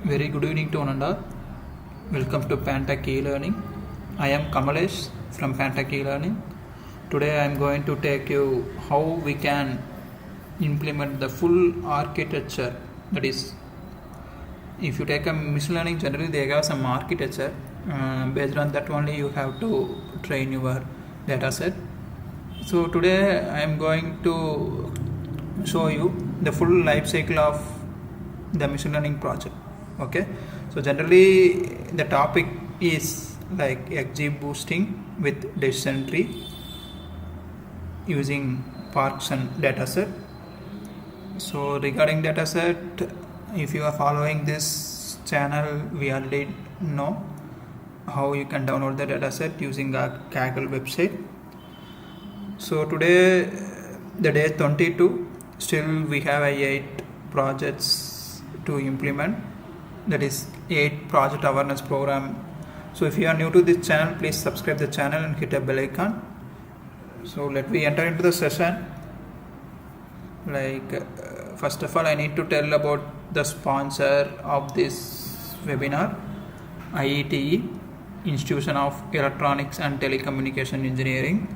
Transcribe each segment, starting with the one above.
Very good evening to one and all. Welcome to pantechelearning. I am Kamalesh from pantechelearning. Today I am going to take you how we can implement the full architecture. That is, if you take a machine learning, generally they have some architecture. Based on that only you have to train your data set. So today I am going to show you the full life cycle of the machine learning project. Okay, so generally the topic is like XGBoosting with decision tree using Parkinson Dataset. So regarding dataset, if you are following this channel, we already know how you can download the dataset using a Kaggle website. So today, the day 22, still we have 8 projects to implement. That is 8 project awareness program. So if you are new to this channel, please subscribe the channel and hit a bell icon. So let me enter into the session. First of all, I need to tell about the sponsor of this webinar, IETE, Institution of Electronics and Telecommunication Engineering,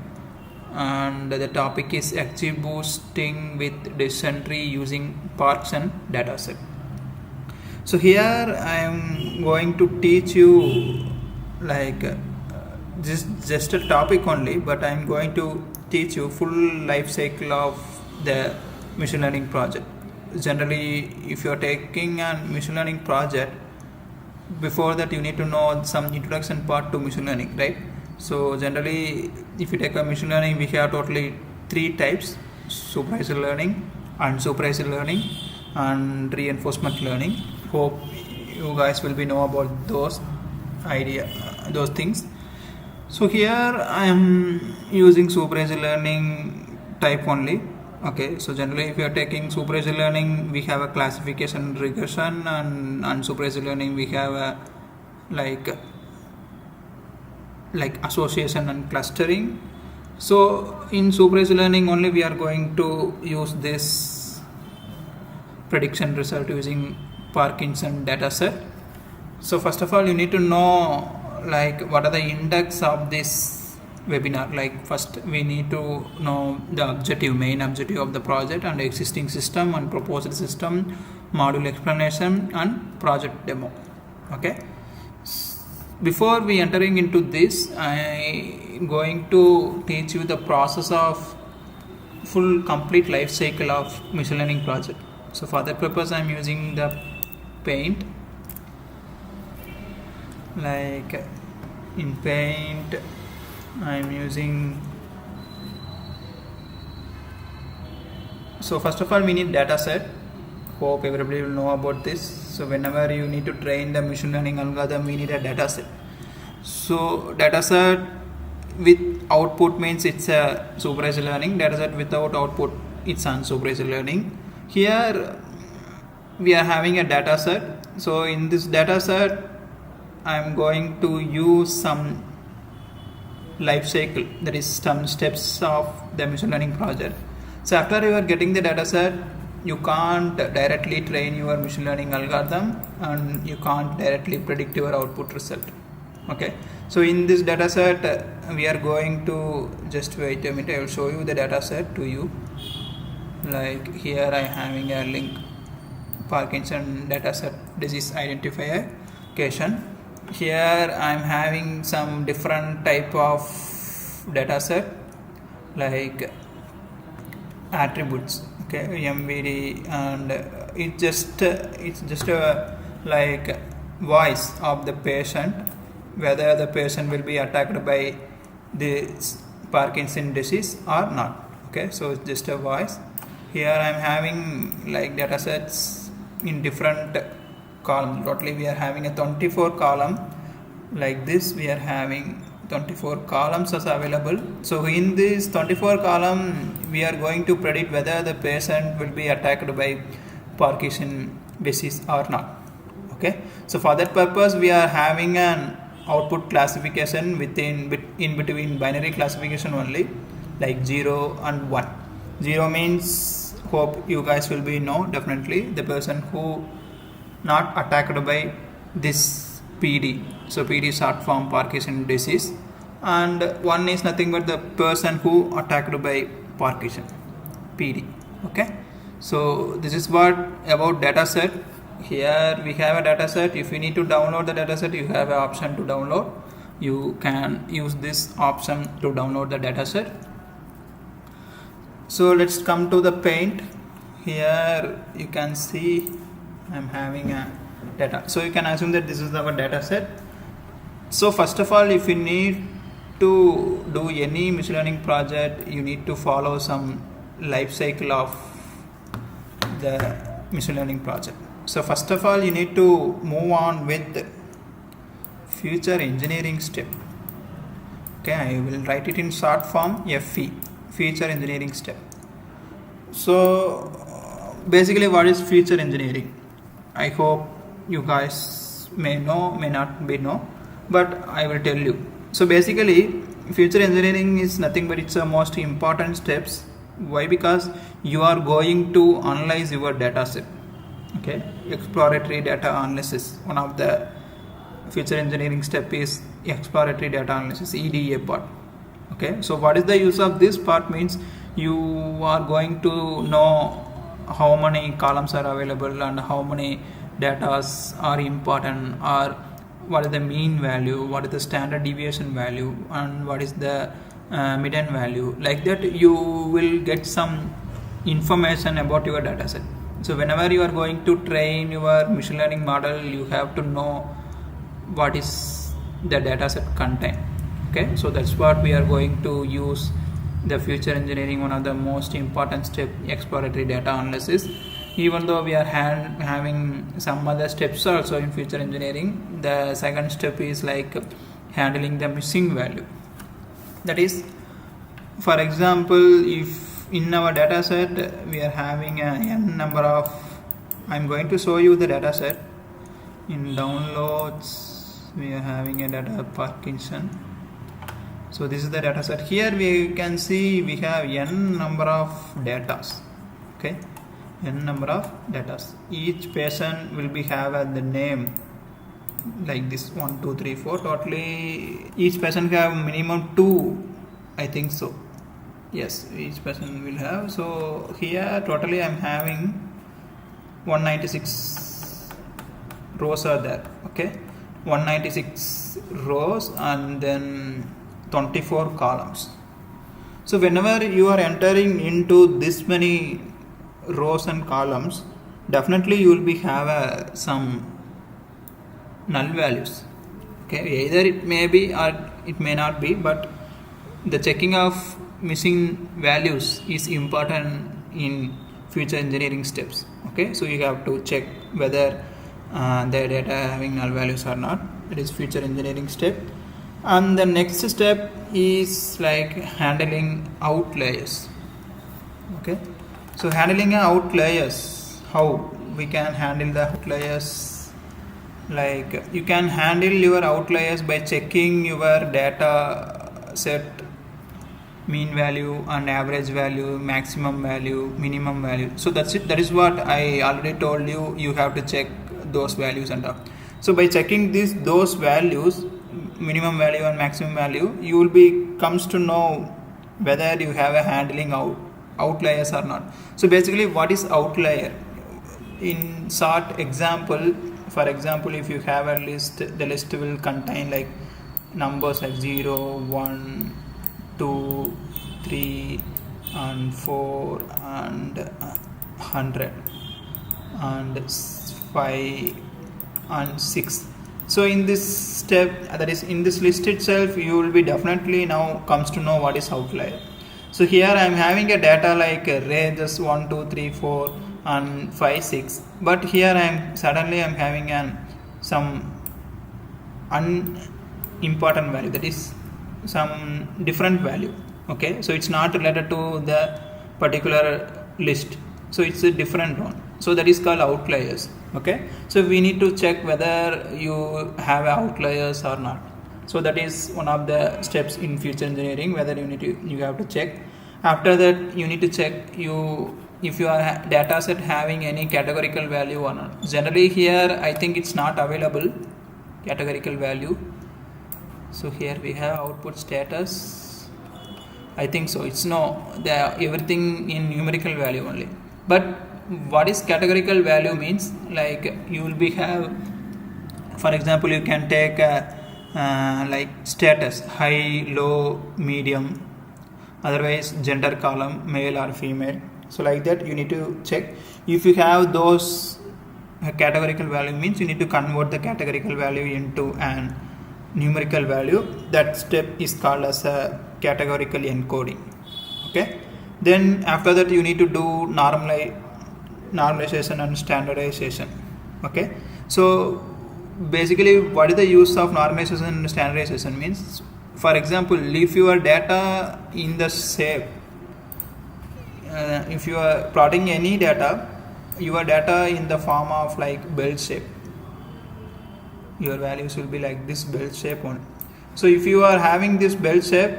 and the topic is XGBoosting with decision tree using Parkinson Dataset. So here I am going to teach you just a topic only, but I am going to teach you full life cycle of the machine learning project. Generally, if you are taking a machine learning project, before that you need to know some introduction part to machine learning, right? So generally, if you take a machine learning, we have totally 3 types: supervised learning, unsupervised learning, and reinforcement learning. Hope you guys will be know about those things. So here I am using supervised learning type only. Okay, so generally if you are taking supervised learning, we have a classification regression, and unsupervised learning we have a like association and clustering. So in supervised learning only we are going to use this prediction result using Parkinson Dataset. So first of all, you need to know what are the index of this webinar. First we need to know the main objective of the project, and existing system and proposed system, module explanation, and project demo. Okay, before we entering into this, I am going to teach you the process of full complete life cycle of machine learning project. So for that purpose I am using the Paint. In Paint I am using, so first of all we need data set. Hope everybody will know about this. So whenever you need to train the machine learning algorithm, we need a data set. So data set with output means it's a supervised learning. Data set without output, it's unsupervised learning. Here we are having a data set. So in this data set I am going to use some life cycle, that is some steps of the machine learning project. So after you are getting the data set, you can't directly train your machine learning algorithm, and you can't directly predict your output result. Okay, so in this data set we are going to, just wait a minute, I will show you the data set to you. Here I am having a link, Parkinson Dataset disease identification. Here I am having some different type of data set, like attributes, okay, MVD, and it's just a voice of the patient, whether the patient will be attacked by this Parkinson disease or not. Okay, so it's just a voice. Here I am having data sets in different columns. Totally we are having a 24 column. Like this we are having 24 columns as available. So in this 24 column we are going to predict whether the patient will be attacked by Parkinson disease or not. Okay, so for that purpose we are having an output classification in between binary classification only, like 0 and 1. 0 means, hope you guys will be know definitely, the person who not attacked by this PD. So PD is short form Parkinson disease, and one is nothing but the person who attacked by Parkinson, PD. Okay, so this is what about dataset. Here we have a dataset. If you need to download the dataset, you have an option to download. You can use this option to download the dataset. So let's come to the paint. Here you can see I'm having a data. So you can assume that this is our dataset. So first of all, if you need to do any machine learning project, you need to follow some life cycle of the machine learning project. So first of all, you need to move on with feature engineering step. Okay, I will write it in short form, FE, feature engineering step. So basically, what is feature engineering? I hope you guys may know, may not be know, but I will tell you. So basically, feature engineering is nothing but it's the most important steps. Why? Because you are going to analyze your data set. Okay, exploratory data analysis. One of the feature engineering step is exploratory data analysis, EDA part. Okay, so what is the use of this part? Means you are going to know how many columns are available and how many data are important, or what is the mean value, what is the standard deviation value, and what is the median value. Like that, you will get some information about your data set. So whenever you are going to train your machine learning model, you have to know what is the dataset contain. Okay, so that's what we are going to use the feature engineering. One of the most important step, exploratory data analysis. Even though we are having some other steps also in feature engineering, the second step is like handling the missing value. That is, for example, if in our data set we are having a n number of, I'm going to show you the data set. In downloads we are having a data Parkinson. So this is the data set. Here we can see we have n number of datas. Okay, n number of datas. Each patient will be have the name like this 1 2 3 4. Totally each patient have minimum 2, I think so. Yes, each person will have. So here totally I'm having 196 rows are there. Okay, 196 rows and then 24 columns. So whenever you are entering into this many rows and columns, definitely you will be have some null values. Okay, either it may be or it may not be, but the checking of missing values is important in feature engineering steps. Okay, so you have to check whether the data having null values or not. It is feature engineering step. And the next step is like handling outliers. Okay, so handling outliers, how we can handle the outliers? Like you can handle your outliers by checking your data set mean value and average value, maximum value, minimum value. So that's it. That is what I already told you. You have to check those values and all. So by checking those values, minimum value and maximum value, you will be comes to know whether you have a handling outliers or not. So basically, what is outlier? In short example, for example, if you have a list, the list will contain like numbers like 0, 1, 2, 3 and 4 and 100 and 5 and 6. So in this step, that is in this list itself, you will be definitely now comes to know what is outlier. So here I am having a data like ranges 1, 2, 3, 4 and 5, 6, but here I am suddenly I am having some unimportant value, that is some different value. Okay, so it's not related to the particular list, so it's a different one. So that is called outliers. Okay, so we need to check whether you have outliers or not. So that is one of the steps in feature engineering, whether you have to check. After that, you need to check if your data set having any categorical value or not. Generally here I think it's not available categorical value. So here we have output status. I think so. It's no, everything in numerical value only. But what is categorical value means, like you will be have, for example, you can take like status, high, low, medium, otherwise gender column, male or female. So like that you need to check. If you have those categorical value means you need to convert the categorical value into an numerical value. That step is called as a categorical encoding. Okay, then after that you need to do normalization and standardization. Okay, so basically what is the use of normalization and standardization means, for example, if your data in the shape, if you are plotting any data, your data in the form of like bell shape, your values will be like this bell shape only. So if you are having this bell shape,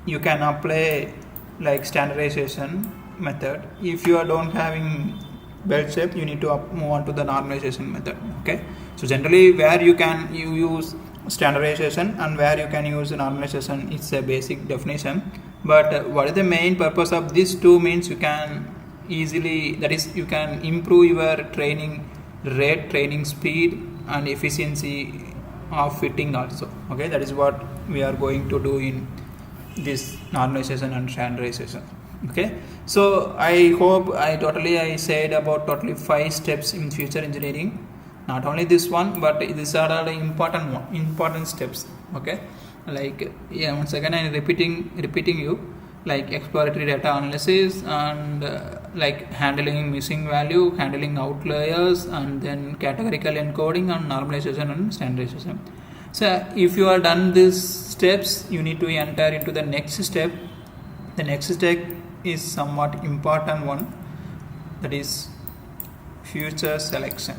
you can apply like standardization method. If you are don't having bell shape, you need to move on to the normalization method. Okay, so generally where you use standardization and where you can use normalization, it's a basic definition. But what is the main purpose of these two means, you can easily, that is, you can improve your training rate, training speed and efficiency of fitting also. Okay, that is what we are going to do in this normalization and standardization. Okay, so I hope I said about totally 5 steps in future engineering. Not only this one, but these are all the important steps. Okay, like once again I'm repeating you, like exploratory data analysis and like handling missing value, handling outliers, and then categorical encoding and normalization and standardization. So if you are done these steps, you need to enter into the next step. The next step is somewhat important one, that is future selection.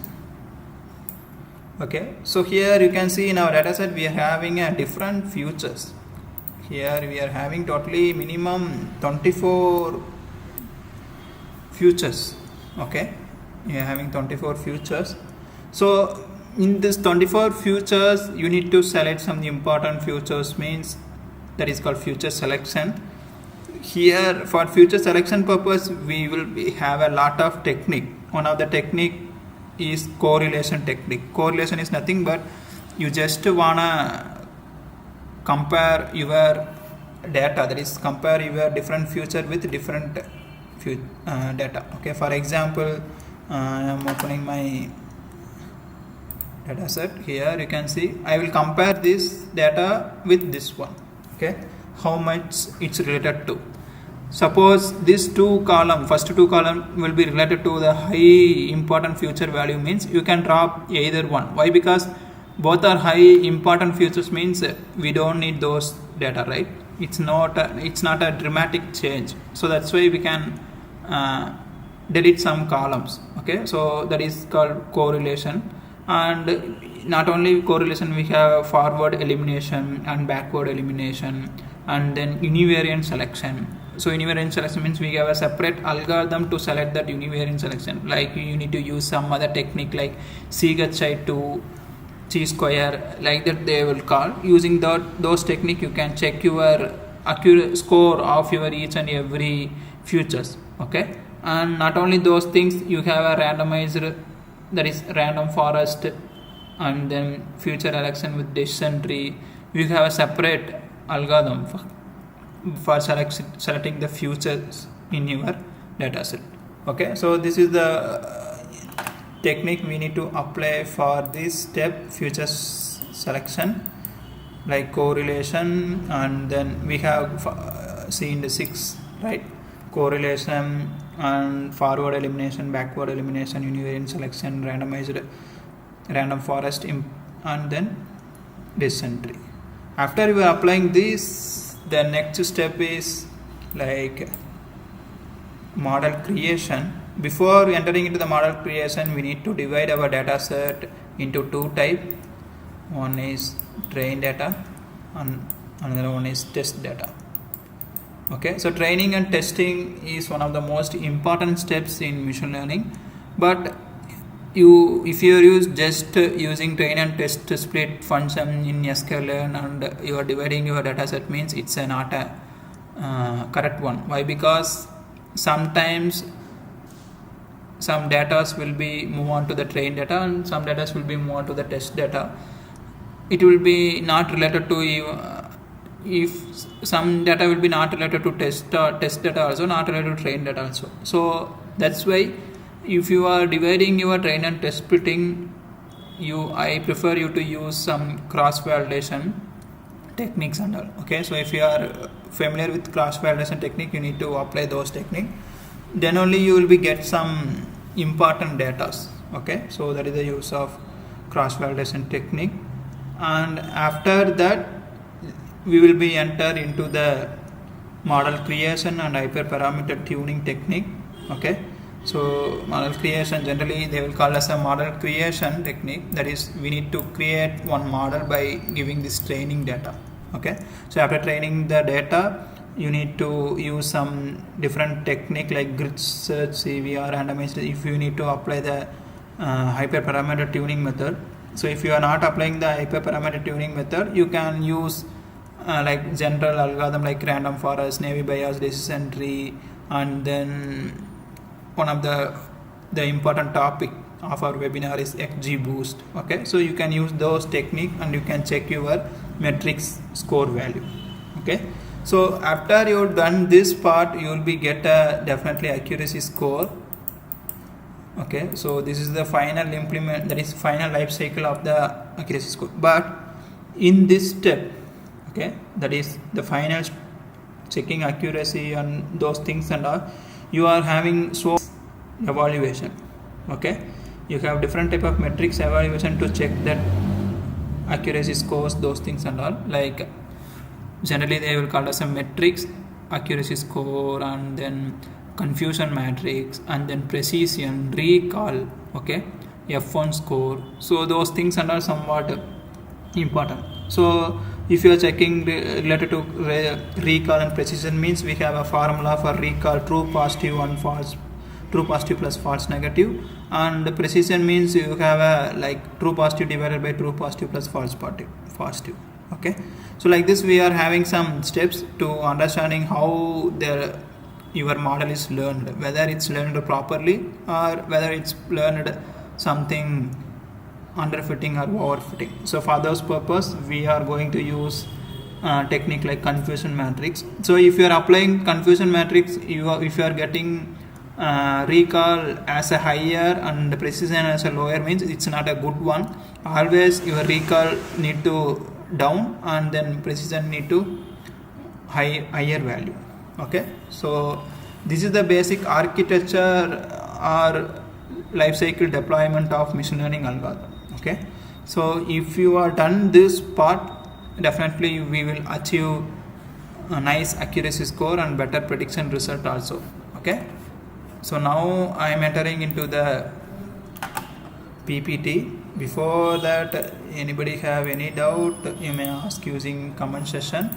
Okay, so here you can see in our dataset we are having a different futures. Here we are having totally minimum 24 futures. Okay, we are having 24 futures. So in this 24 futures, you need to select some important futures, means that is called future selection. Here for future selection purpose, we will have a lot of technique. One of the technique is correlation technique. Correlation is nothing but you just wanna compare your data, that is compare your different future with different data. Okay, for example, I am opening my data set. Here you can see I will compare this data with this one. Okay, how much it's related to. Suppose this first two column will be related to the high important future value, means you can drop either one. Why? Because both are high important futures, means we don't need those data, right? It's not a dramatic change, so that's why we can delete some columns. Okay, so that is called correlation. And not only correlation, we have forward elimination and backward elimination, and then univariate selection. So univariate selection means we have a separate algorithm to select that univariate selection. Like you need to use some other technique like CHI2, chi-square, like that they will call. Using those technique, you can check your accurate score of your each and every futures. Okay, and not only those things, you have a randomized, that is random forest, and then future election with decision tree. You have a separate algorithm for selecting the futures in your data set. Okay, so this is the technique we need to apply for this step, future selection, like correlation, and then we have seen the 6, right? Correlation and forward elimination, backward elimination, univariate selection, randomized, random forest, and then decision tree. After you are applying this, the next step is like model creation. Before entering into the model creation, we need to divide our data set into 2 types. One is train data and another one is test data. Okay, so training and testing is one of the most important steps in machine learning, but if you use just using train and test split function in sklearn and you are dividing your data set, means it's not a correct one. Why? Because sometimes some data will be move on to the train data and some data will be move on to the test data. It will be not related to if some data will be not related to test data also, not related to train data also. So that's why if you are dividing your train and test splitting, I prefer you to use some cross validation techniques and all. Okay, so if you are familiar with cross validation technique, you need to apply those techniques, then only you will be get some important data. Okay, so that is the use of cross validation technique, and after that we will be enter into the model creation and hyperparameter tuning technique. Okay, so model creation, generally they will call as a model creation technique. That is, we need to create one model by giving this training data. Okay, so after training the data, you need to use some different technique like grid search, CVR, randomized. If you need to apply the hyperparameter tuning method. So if you are not applying the hyperparameter tuning method, you can use like general algorithm like random forest, naive Bayes decision tree, and then one of the important topic of our webinar is XGBoost. Okay, so you can use those technique and you can check your metrics score value. Okay, so after you've done this part, you will be get a definitely accuracy score. Okay, so this is the final implement, that is final life cycle of the accuracy score. But in this step, okay, that is the final checking accuracy and those things and all, you are having so evaluation. Okay, you have different type of metrics evaluation to check that accuracy scores, those things and all. Like generally they will call us a metrics, accuracy score, and then confusion matrix, and then precision, recall, okay, F1 score. So those things are somewhat important. So if you are checking related to recall and precision, means we have a formula for recall: true positive and false, true positive plus false negative, and precision means you have a like true positive divided by true positive plus false positive. Okay, so like this we are having some steps to understanding how your model is learned, whether it's learned properly or whether it's learned something underfitting or overfitting. So for those purpose, we are going to use technique like confusion matrix. So if you are applying confusion matrix, if you are getting recall as a higher and precision as a lower, means it's not a good one. Always your recall need to down and then precision need to higher value. Okay, so this is the basic architecture or life cycle deployment of machine learning algorithm. Okay, so if you are done this part, definitely we will achieve a nice accuracy score and better prediction result also. Okay, so now I am entering into the PPT. Before that, anybody have any doubt, you may ask using comment section.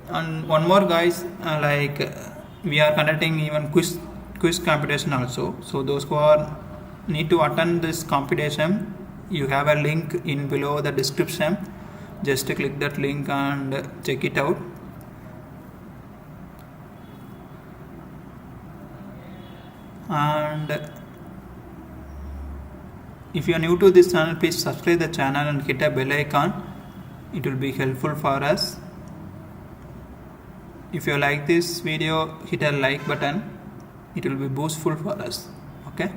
And one more guys, we are conducting even quiz computation also. So those who are need to attend this computation, you have a link in below the description. Just click that link and check it out. And if you are new to this channel, please subscribe the channel and hit a bell icon. It will be helpful for us. If you like this video, hit a like button. It will be boostful for us. Okay,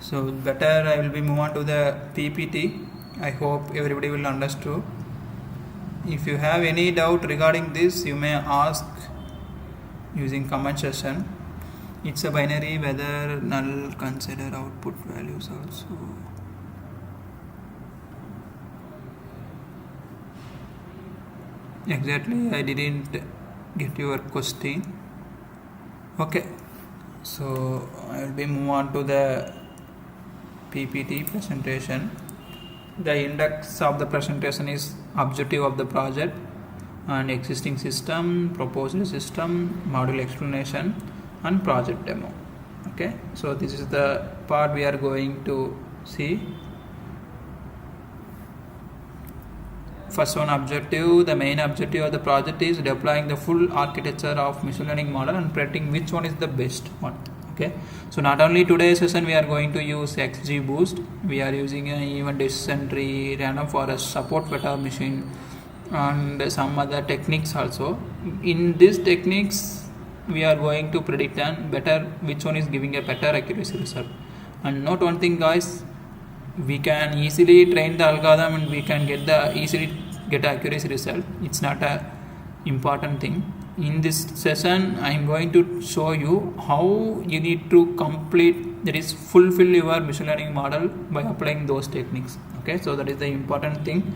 so better I will be move on to the PPT. I hope everybody will understand. If you have any doubt regarding this, you may ask using comment section. It's a binary, whether null, consider output values also. Exactly, I didn't get your question. Okay, so I will be move on to the PPT presentation. The index of the presentation is objective of the project, and existing system, proposed system, module explanation, and project demo. Okay, so this is the part we are going to see. First one, objective. The main objective of the project is deploying the full architecture of machine learning model and predicting which one is the best one. Okay, so not only today's session we are going to use XGBoost, we are using even decision tree, random forest, support vector machine, and some other techniques also. In these techniques we are going to predict and better which one is giving a better accuracy result. And note one thing guys, we can easily train the algorithm and we can easily get accuracy result. It's not a important thing. In this session I am going to show you how you need to complete, that is fulfill your machine learning model by applying those techniques. Okay, so that is the important thing.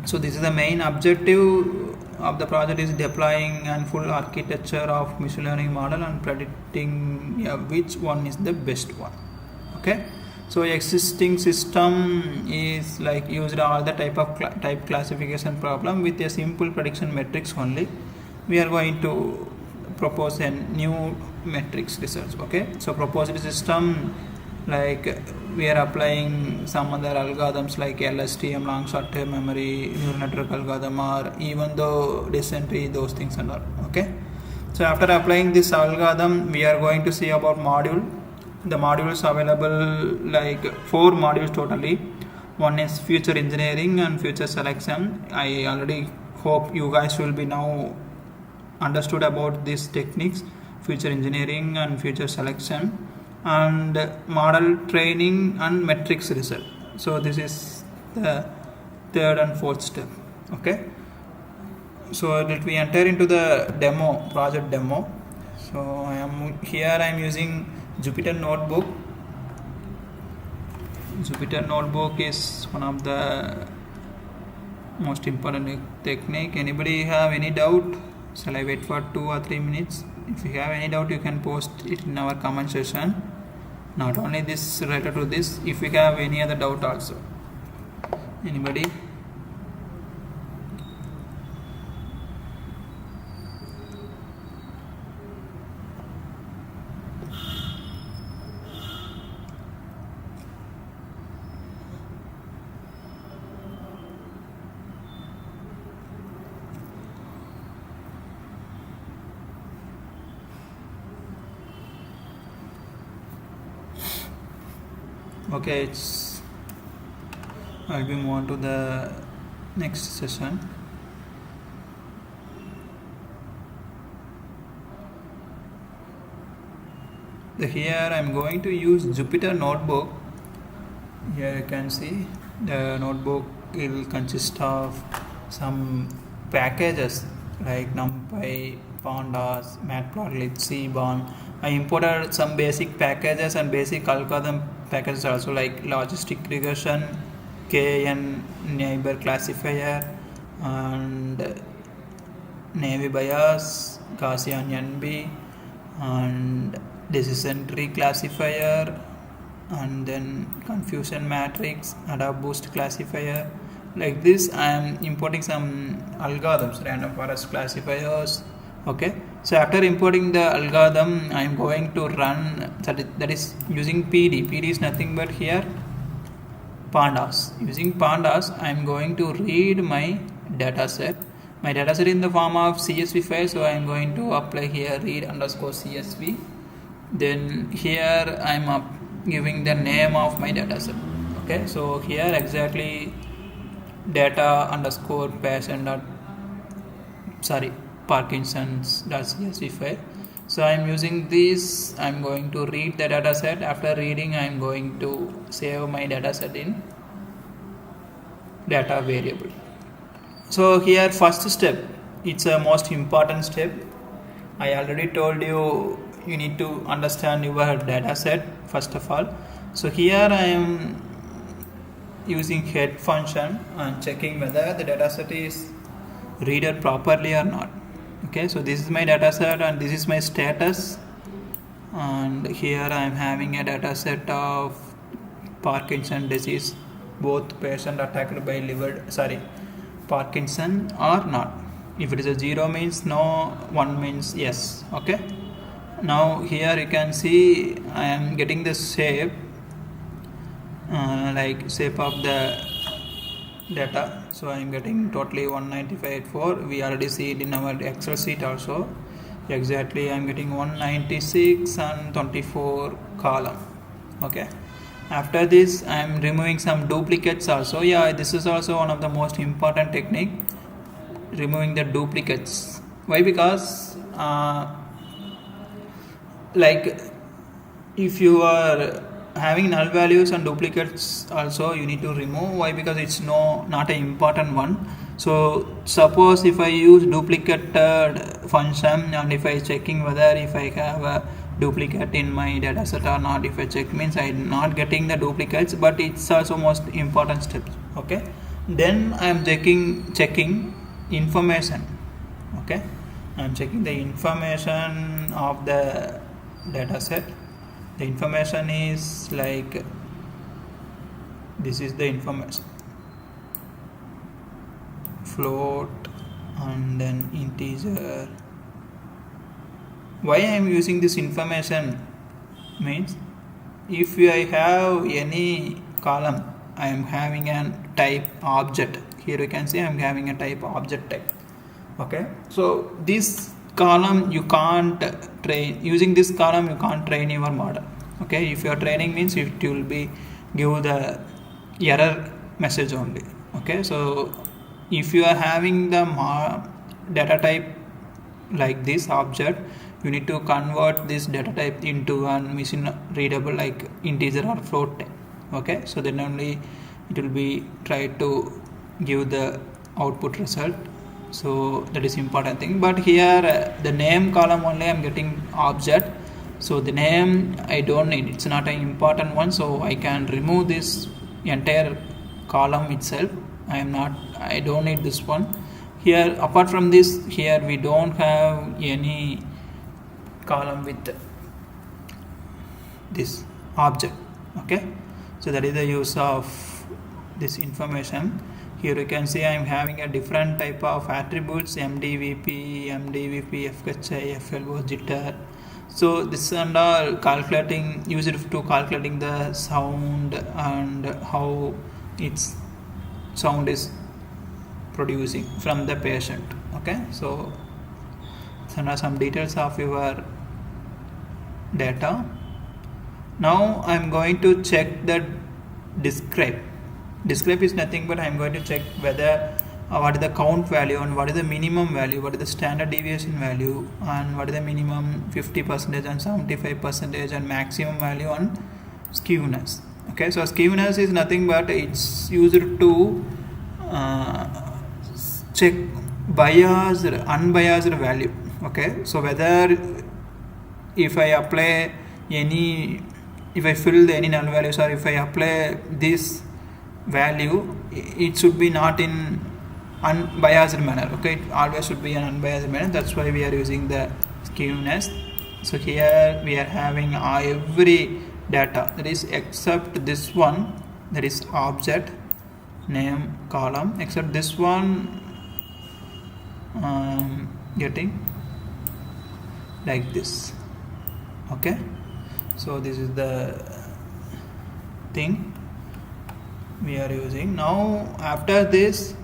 So this is the main objective of the project, is deploying and full architecture of machine learning model and predicting which one is the best one. Okay, so existing system is like used all the type classification problem with a simple prediction metrics only. We are going to propose a new metrics research. Okay, so proposed system, like we are applying some other algorithms like LSTM, long short term memory, neural network algorithm, or even though decision tree, those things and all. Okay, so after applying this algorithm we are going to see about module. The modules available, like 4 modules totally. One is future engineering and future selection. I already hope you guys will be now understood about these techniques, future engineering and future selection, and model training and metrics result. So this is the third and fourth step. Okay, so let me enter into the demo, project demo. So I am using Jupyter Notebook. Jupyter Notebook is one of the most important technique. Anybody have any doubt? Shall I wait for 2 or 3 minutes? If you have any doubt you can post it in our comment section. Not only this related to this, if you have any other doubt also. Anybody? Okay, I'll be move on to the next session. Here I'm going to use Jupyter Notebook. Here you can see the notebook will consist of some packages like NumPy, Pandas, Matplotlib, Cborn. I imported some basic packages and basic algorithm packages also, like logistic regression, KN neighbor classifier, and naive Bayes, Gaussian NB, and decision tree classifier, and then confusion matrix, XGBoost classifier. Like this I am importing some algorithms, random forest classifiers. Okay, so after importing the algorithm I am going to run, that is using PD. PD is nothing but here pandas. Using pandas I am going to read my dataset. My dataset in the form of CSV file, so I am going to apply here read underscore CSV. Then here I am giving the name of my dataset. Okay, so here exactly data underscore patient Parkinson's.csv file. So I am using this. I am going to read the dataset. After reading I am going to save my dataset in data variable. So here first step, it's a most important step. I already told you need to understand your dataset first of all. So here I am using head function and checking whether the dataset is read properly or not. Okay, so this is my dataset and this is my status, and here I am having a dataset of Parkinson disease, both patient attacked by Parkinson or not. If it is a 0 means no, 1 means yes. Okay, now here you can see I am getting the shape like shape of the data. So I am getting totally 195.4. we already see it in our Excel sheet also. Exactly, I am getting 196 and 24 column. Okay, after this I am removing some duplicates also. Yeah, this is also one of the most important technique, removing the duplicates. Why? Because like if you are having null values and duplicates also, you need to remove. Why? Because it's not an important one. So suppose if I use duplicated function and if I checking whether if I have a duplicate in my data set or not, if I check means I'm not getting the duplicates, but it's also most important steps. Okay, then I am checking information. Okay, I am checking the information of the data set. The information is like this is the information: float and then integer. Why I am using this information means if I have any column, I am having a type object. Here you can see I am having a type object type. Okay, so this column you can't train. Using this column you can't train your model. Okay, if you are training means it will be give the error message only. Okay, so if you are having the data type like this object, you need to convert this data type into a machine readable like integer or float type. Okay, so then only it will be try to give the output result. So that is important thing. But here the name column only I am getting object, so the name I don't need, it's not an important one, so I can remove this entire column itself. I don't need this one. Here apart from this, here we don't have any column with this object. Okay, so that is the use of this information. Here you can see I am having a different type of attributes: MDVP, FHI, FLO, jitter. So this and all calculating, use it to calculating the sound and how its sound is producing from the patient. Okay, so these are some details of your data. Now I am going to check the describe. Describe is nothing but I am going to check whether what is the count value and what is the minimum value, what is the standard deviation value, and what is the minimum 50% and 75% and maximum value on skewness. Okay, so skewness is nothing but it's used to check biased or unbiased value. Okay, so whether if I apply if I fill any null values or if I apply this value, it should be not in unbiased manner. Okay, it always should be an unbiased manner. That's why we are using the skewness. So here we are having every data, that is except this one, that is object name column, except this one getting like this. Okay, so this is the thing we are using. Now after this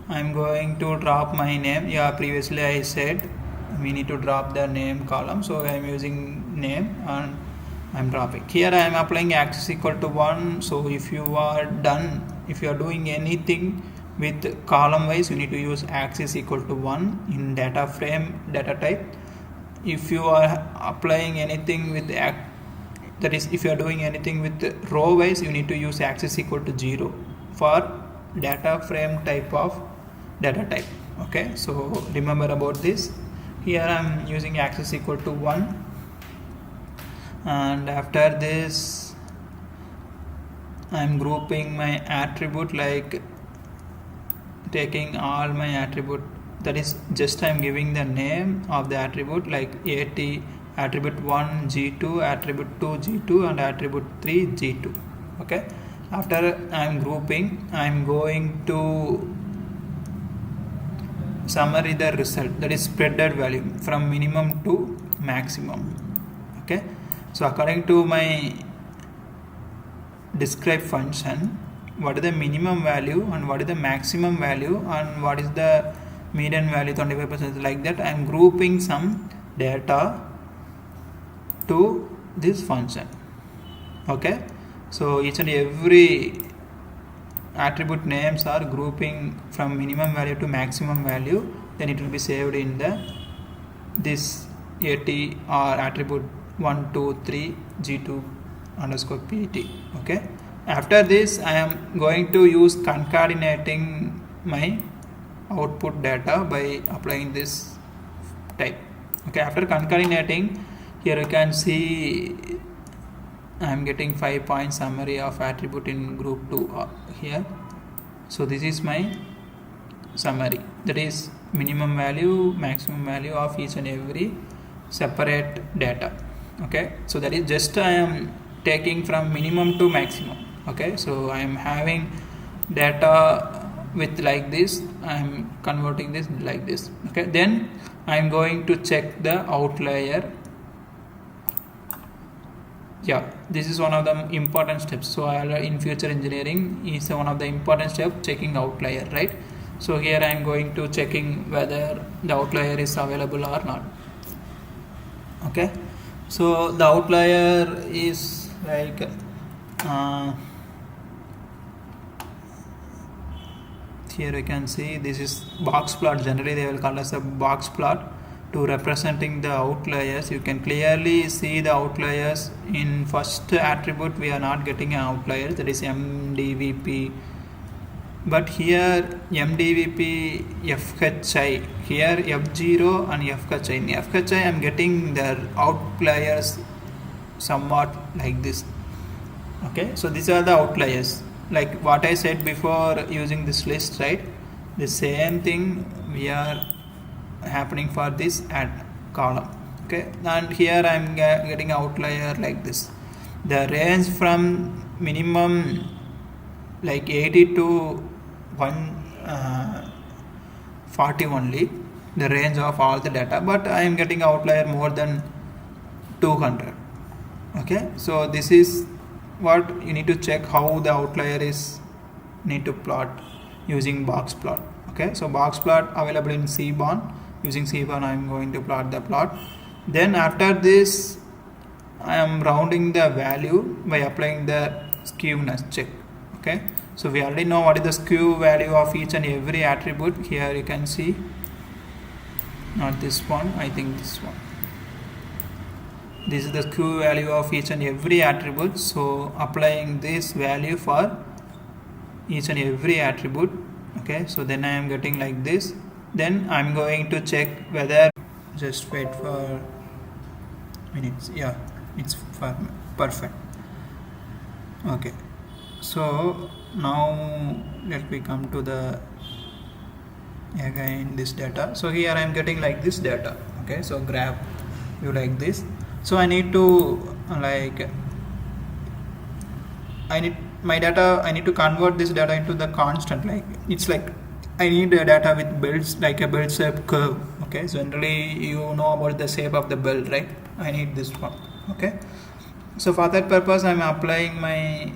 I am going to drop my name. Yeah, previously I said we need to drop the name column, so I am using name and I am dropping. Here I am applying axis equal to 1. So if you are doing anything with column wise, you need to use axis equal to 1 in data frame data type. If you are applying anything with that is, if you are doing anything with row wise, you need to use axis equal to 0 for data frame type of data type. Okay, so remember about this. Here I am using axis equal to 1, and after this I am grouping my attribute, like taking all my attribute, that is just I am giving the name of the attribute like AT attribute 1 G2, attribute 2 G2 and attribute 3 G2. Okay, after I am grouping, I am going to summary the result, that is spreaded value from minimum to maximum. Okay, so according to my describe function, what is the minimum value and what is the maximum value and what is the median value 25%, like that I am grouping some data to this function. Okay, so each and every attribute names are grouping from minimum value to maximum value, then it will be saved in the this AT or attribute 1 2 3 G2 underscore PT. Okay, after this I am going to use concatenating my output data by applying this type. Okay, after concatenating, here you can see I am getting 5 point summary of attribute in group 2 here. So this is my summary, that is minimum value, maximum value of each and every separate data. Okay, so that is just I am taking from minimum to maximum. Okay, so I am having data with like this, I am converting this like this. Okay, then I am going to check the outlier. Yeah, this is one of the important steps. So in future engineering is one of the important steps, checking outlier, right? So here I am going to checking whether the outlier is available or not. Okay, so the outlier is like here you can see this is box plot. Generally they will call as a box plot to representing the outliers. You can clearly see the outliers. In first attribute we are not getting an outlier, that is MDVP, but here MDVP FHI, here F0 and FHI. In FHI I am getting the outliers somewhat like this. Okay, so these are the outliers, like what I said before using this list, right? The same thing we are happening for this add column. Okay, and here I am getting outlier like this. The range from minimum like 80 to 140 only, the range of all the data, but I am getting outlier more than 200. Okay, so this is what you need to check, how the outlier is need to plot using box plot. Okay, so box plot available in Seaborn. Using Seaborn I am going to plot the plot. Then after this I am rounding the value by applying the skewness check. Okay, so we already know what is the skew value of each and every attribute. Here you can see, not this one, I think this one. This is the skew value of each and every attribute. So applying this value for each and every attribute. Okay, so then I am getting like this. Then I am going to check whether, just wait for minutes. Yeah, it's perfect. Okay, so now let me come to the again this data. So here I am getting like this data. Okay, so graph view like this. So I need to like I need to convert this data into the constant. Like it's like I need a data with builds, like a bell shape curve. Okay, so generally you know about the shape of the bell, right? I need this one. Okay, so for that purpose I am applying my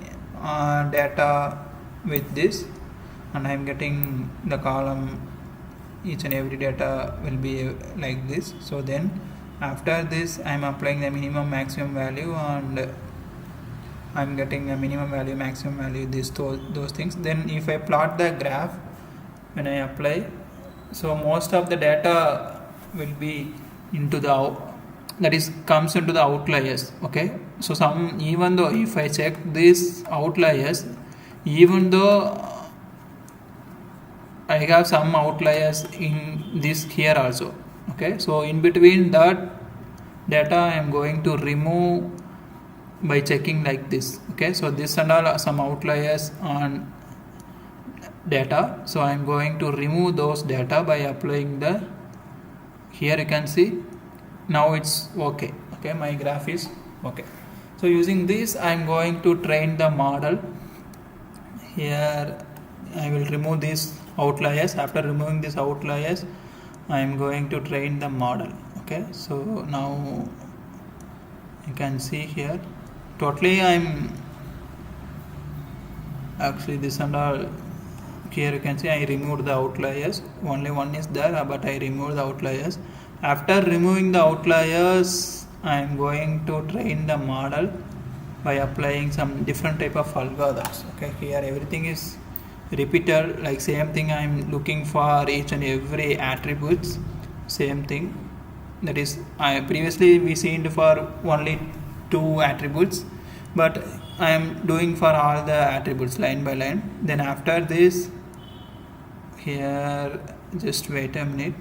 data with this, and I am getting the column, each and every data will be like this. So then after this I am applying the minimum maximum value, and I am getting a minimum value, maximum value, those things. Then if I plot the graph when I apply, so most of the data will be into the that is comes into the outliers. Okay, so some, even though if I check these outliers, even though I have some outliers in this here also. Okay, so in between that data I am going to remove by checking like this. Okay, so this and all are some outliers on data, so I am going to remove those data by applying the, here you can see now it's okay. Okay, my graph is okay. So using this I am going to train the model. Here I will remove these outliers. After removing these outliers I am going to train the model. Okay, so now you can see here totally I'm actually this and all. Here you can see I removed the outliers, only one is there, but I removed the outliers. After removing the outliers, I am going to train the model by applying some different type of algorithms. Okay, here everything is repeated, like same thing I am looking for each and every attributes, same thing. That is, I previously we seen for only 2 attributes, but I am doing for all the attributes line by line. Then after this, here just wait a minute,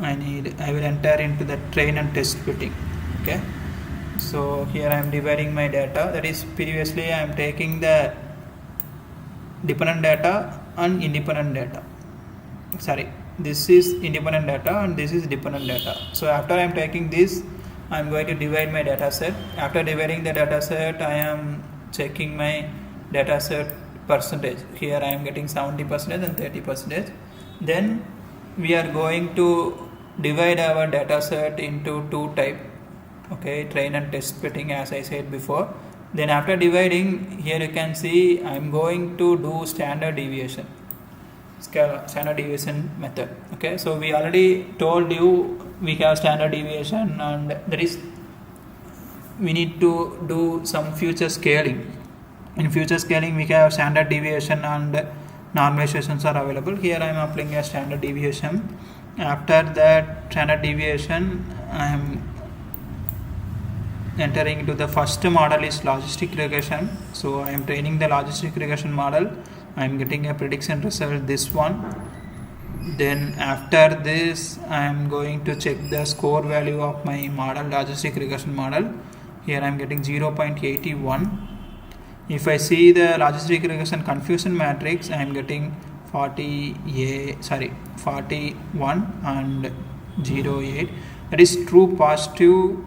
I will enter into the train and test splitting. Okay, so here I am dividing my data. That is, previously I am taking the dependent data and independent data. Sorry, this is independent data and this is dependent data. So after I am taking this, I am going to divide my data set. After dividing the data set, I am checking my data set percentage. Here I am getting 70% and 30%. Then we are going to divide our data set into 2 types. Okay, train and test splitting, as I said before. Then after dividing, here you can see I am going to do standard deviation method. Okay, so we already told you we have standard deviation, and that is we need to do some future scaling. In future scaling we have standard deviation and normalizations are available. Here I am applying a standard deviation. After that standard deviation, I am entering into the first model is logistic regression. So I am training the logistic regression model. I am getting a prediction result, this one. Then after this I am going to check the score value of my model, logistic regression model. Here I am getting 0.81. If I see the logistic regression confusion matrix, I am getting 41 and 08. That is true positive,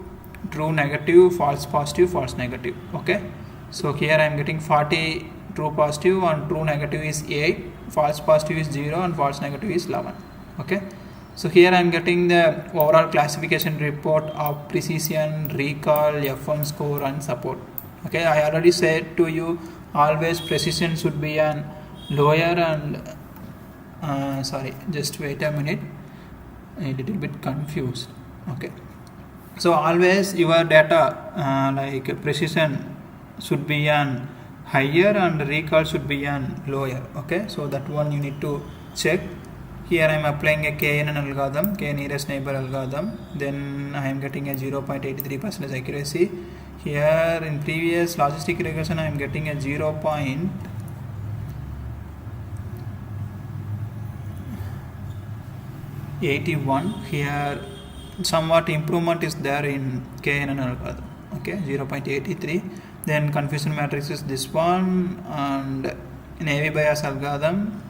true negative, false positive, false negative. Okay, so here I am getting 40 true positive and true negative is 8, false positive is 0 and false negative is 11. Okay, so here I am getting the overall classification report of precision, recall, F1 score and support. Okay, I already said to you always precision should be an lower and sorry, just wait a minute, a little bit confused. Okay, so always your data like precision should be an higher and recall should be an lower. Okay, so that one you need to check. Here I am applying a KNN algorithm, K nearest neighbor algorithm. Then I am getting a 0.83% accuracy. Here in previous logistic regression I am getting a 0.81. Here somewhat improvement is there in KNN algorithm. Okay, 0.83. Then confusion matrix is this one, and naive Bayes algorithm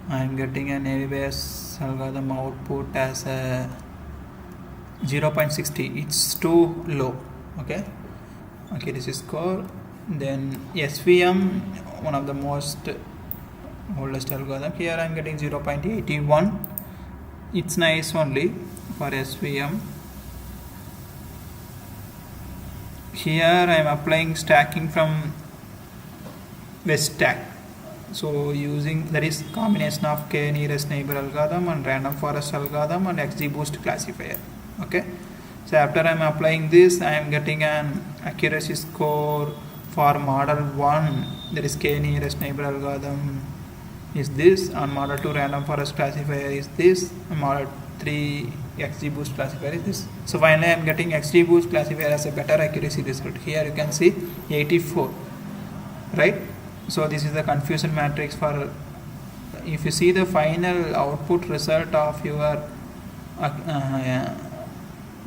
I am getting a naive Bayes algorithm output as a 0.60. it's too low. Okay, this is score. Then SVM, one of the most oldest algorithm, here I am getting 0.81. it's nice only for SVM. Here I am applying stacking from west stack. So using, that is combination of K nearest neighbor algorithm and random forest algorithm and XGBoost classifier. Okay, so after I am applying this, I am getting an accuracy score for model 1, that is K nearest neighbor algorithm is this, and model 2 random forest classifier is this, and model 3 XGBoost classifier is this. So finally I am getting XGBoost classifier as a better accuracy result. Here you can see 84, right? So this is the confusion matrix for, if you see the final output result of your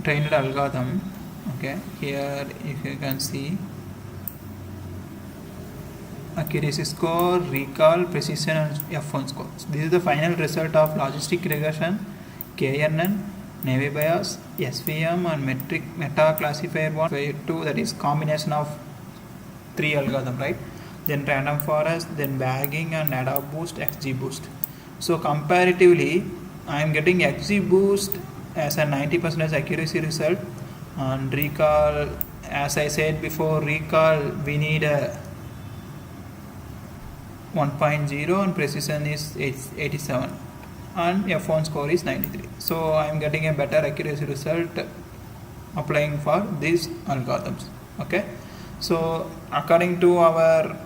trained algorithm. Okay, here if you can see accuracy score, recall, precision and F1 score. So this is the final result of logistic regression, KNN, naive Bayes, SVM and meta classifier 1, 2, that is combination of 3 algorithm, right? Then random forest, then bagging and AdaBoost, XGBoost. So comparatively, I am getting XGBoost as a 90% accuracy result, and recall, as I said before, recall we need a 1.0 and precision is 87 and F1 score is 93. So I am getting a better accuracy result applying for these algorithms. Okay, so according to our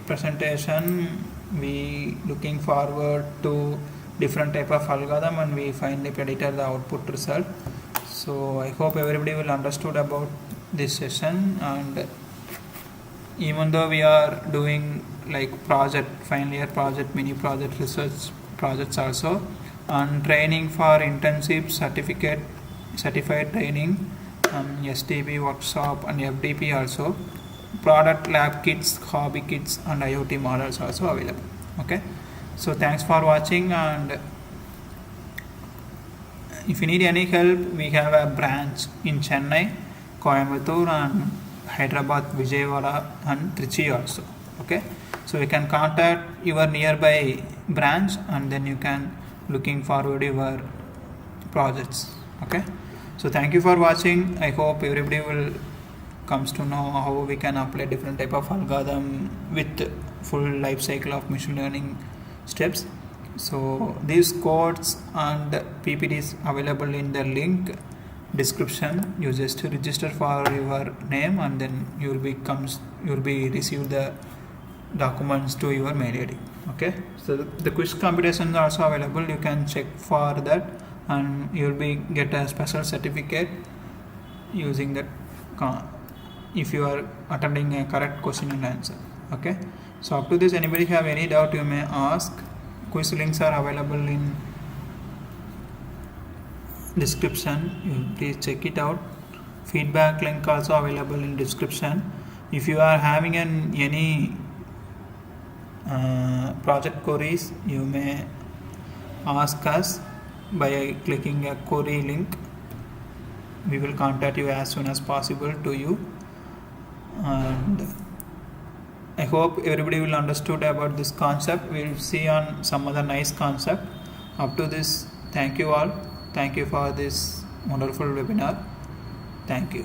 presentation, we looking forward to different type of algorithm and we finally predicted the output result. So I hope everybody will understood about this session, and even though we are doing like project, final year project, mini project, research projects also, and training for internship, certified training, STB workshop and FDP also, product lab kits, hobby kits and IoT models also available. Okay, so thanks for watching, and if you need any help, we have a branch in Chennai, Coimbatore and Hyderabad, Vijayawada and Trichy also. Okay, so you can contact your nearby branch and then you can looking forward your projects. Okay, so thank you for watching. I hope everybody will comes to know how we can apply different type of algorithm with full life cycle of machine learning steps. So these codes and PPTs available in the link description. You just register for your name and then you'll be receive the documents to your mail ID. Okay, so the quiz competition are also available. You can check for that and you'll be get a special certificate using that if you are attending a correct question and answer. Okay, so up to this, anybody have any doubt you may ask. Quiz links are available in description. You please check it out. Feedback link also available in description. If you are having any project queries, you may ask us by clicking a query link. We will contact you as soon as possible to you, and I hope everybody will understood about this concept. We will see on some other nice concept. Up to this, thank you all. Thank you for this wonderful webinar. Thank you.